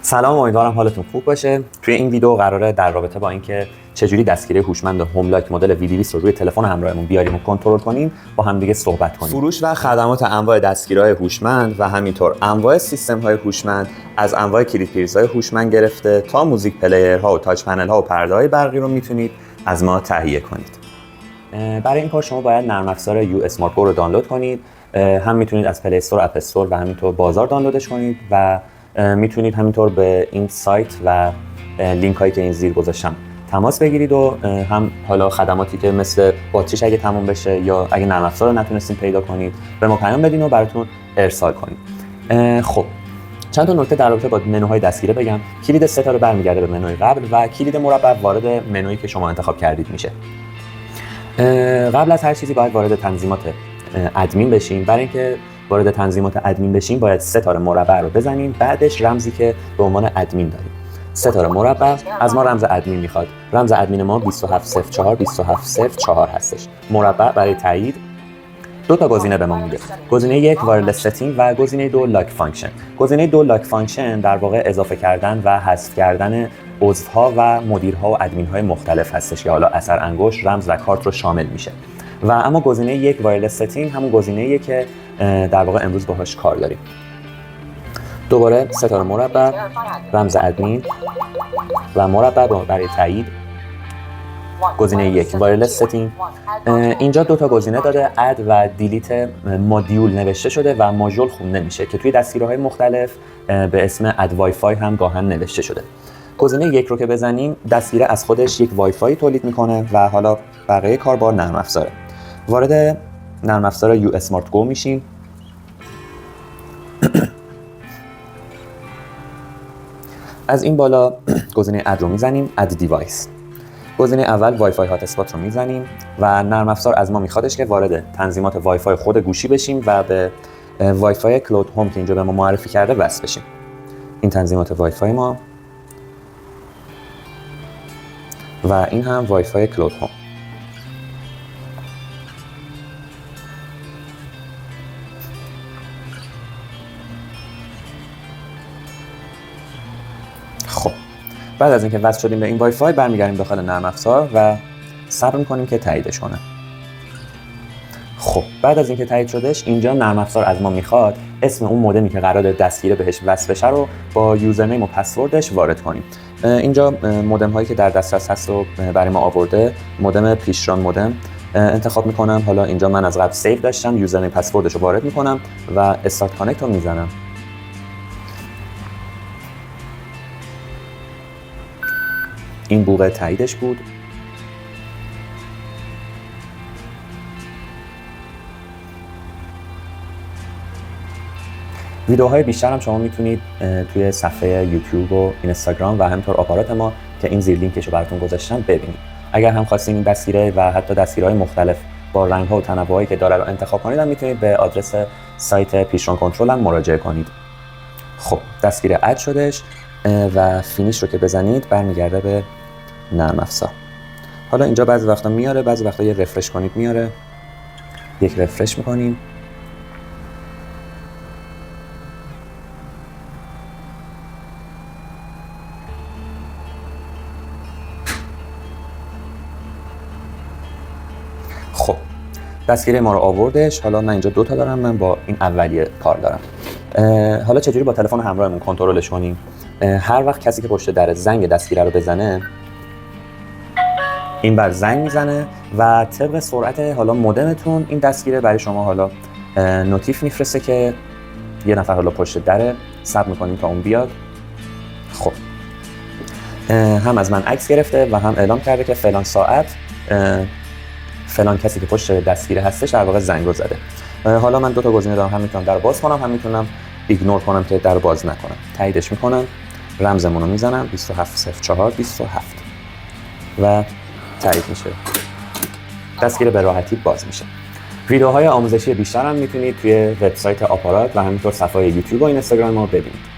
سلام، امیدوارم حالتون خوب باشه. توی این ویدیو قراره در رابطه با اینکه چجوری دستگیره هوشمند هوم لاک مدل VD20 رو روی تلفن همراهمون بیاریم و کنترل کنیم با هم دیگه صحبت کنیم. فروش و خدمات انواع دستگیرهای هوشمند و همینطور انواع سیستم‌های هوشمند، از انواع کلید پریزهای هوشمند گرفته تا موزیک پلیرها و تاچ پنل‌ها و پرده‌های برقی رو میتونید از ما تهیه کنید. برای این کار شما باید نرم افزار یو اسمارت گو رو دانلود کنید. هم میتونید از پلی استور، اپ استور و همینطور بازار دانلودش کنید و میتونید همینطور به این سایت و لینک هایی که این زیر گذاشتم تماس بگیرید و هم حالا خدماتی که مثل باتریش اگه تموم بشه یا اگه نرم افزار رو نتونستین پیدا کنید به ما پیام بدین و براتون ارسال کنید. خب چند تا نکته در رابطه با منوهای دستگیره بگم. کلید ستا رو برمیگرده به منوی قبل و کلید مربع وارد منویی که شما انتخاب کردید میشه. قبل از هر چیزی باید وارد تنظیمات ادمین بشیم. برای اینکه وارد تنظیمات ادمین بشیم باید ستاره مربع رو بزنیم، بعدش رمزی که به عنوان ادمین داریم. ستاره مربع از ما رمز ادمین میخواد. رمز ادمین ما 2704 2704 هستش. مربع برای تایید دو تا گزینه به ما میده. گزینه یک وایرلس ستینگ و گزینه دو لاک فانکشن. گزینه دو لاک فانکشن در واقع اضافه کردن و حذف کردن عضوها و مدیرها و ادمین‌های مختلف هستش که حالا اثر انگشت، رمز و کارت رو شامل میشه. و اما گزینه یک وایرلس ستینگ همون گزینه‌ایه که در واقع امروز باهاش کار داریم. دوباره ستاره مربع، رمز ادمین و مربع برای تایید. گزینه یک وایرلس ستینگ. اینجا دو تا گزینه داره، اد و دیلیت مدیول نوشته شده و ماژول خونده میشه که توی دستگیرهای مختلف به اسم اد وای فای هم گاهن نوشته شده. گزینه یک رو که بزنیم دستگیره از خودش یک وای فای تولید میکنه و حالا بقیه کار با نرم افزاره. وارد نرم افزار یو اسمارت گو میشیم. از این بالا گزینه اد رو میزنیم، اد دیوایس. گزینه اول وای فای هات اسپات رو میزنیم و نرم افزار از ما میخوادش که وارد تنظیمات وای فای خود گوشی بشیم و به وای فای کلود هوم که اینجا به ما معرفی کرده وصل بشیم. این تنظیمات وای فای ما و این هم وای فای کلود هوم. خب بعد از اینکه وصل شدیم به این وای فای برمیگردیم داخل نرم افزار و صبر می‌کنیم که تاییدش کنه. خب بعد از اینکه تایید شدش اینجا نرم افزار از ما میخواد اسم اون مودمی که قراره دستگیره بهش وصل بشه رو با یوزرنیم و پسوردش وارد کنیم. اینجا مودم هایی که در دسترس هست رو برای ما آورده. مودم پیشران مودم انتخاب میکنم. حالا اینجا من از قبل سیو داشتم، یوزرنیم پسوردش رو وارد میکنم و استارت کانکت رو میزنم. این بوق تاییدش بود. ویدیوهای بیشتر هم شما میتونید توی صفحه یوتیوب و اینستاگرام و همینطور آپارات ما که این زیر لینکش رو براتون گذاشتم ببینید. اگر هم خواستین این دستگیره و حتی دستگیرهای مختلف با رنگ‌ها و تنوعی که داره رو انتخاب کنید هم میتونید به آدرس سایت پیشران کنترل هم مراجعه کنید. خب دستگیره اد شدش و فینیش رو که بزنید برمیگرده به نرم افزار. حالا اینجا بعضی وقتا میاره، بعضی وقتا یه رفرش کنید میاره. یک رفرش میکنیم. خب دستگیره ما رو آوردش. حالا من اینجا دوتا دارم، من با این اولیه کار دارم. حالا چجوری با تلفن همراهمون کنترلش کنیم؟ هر وقت کسی که پشت در زنگ دستگیره رو بزنه این بر زنگ میزنه و طبق سرعت حالا مودمتون این دستگیره برای شما حالا نوتیف میفرسته که یه نفر حالا پشت دره. صبر میکنیم تا اون بیاد. خب هم از من عکس گرفته و هم اعلام کرده که فلان ساعت فلان کسی که پشت دستگیره هستش در واقع زنگ رو زده. حالا من دو تا گزینه دارم، هم میتونم در باز کنم هم میتونم ایگنور کنم که در باز نکنم. تاییدش میکنم، رمزمون رو میزنم 2704 27 و تایید میشه. دستگیره به راحتی باز میشه. ویدیوهای آموزشی بیشتر هم میتونید توی وبسایت آپارات و همینطور صفحه یوتیوب و اینستاگرام ما ببینید.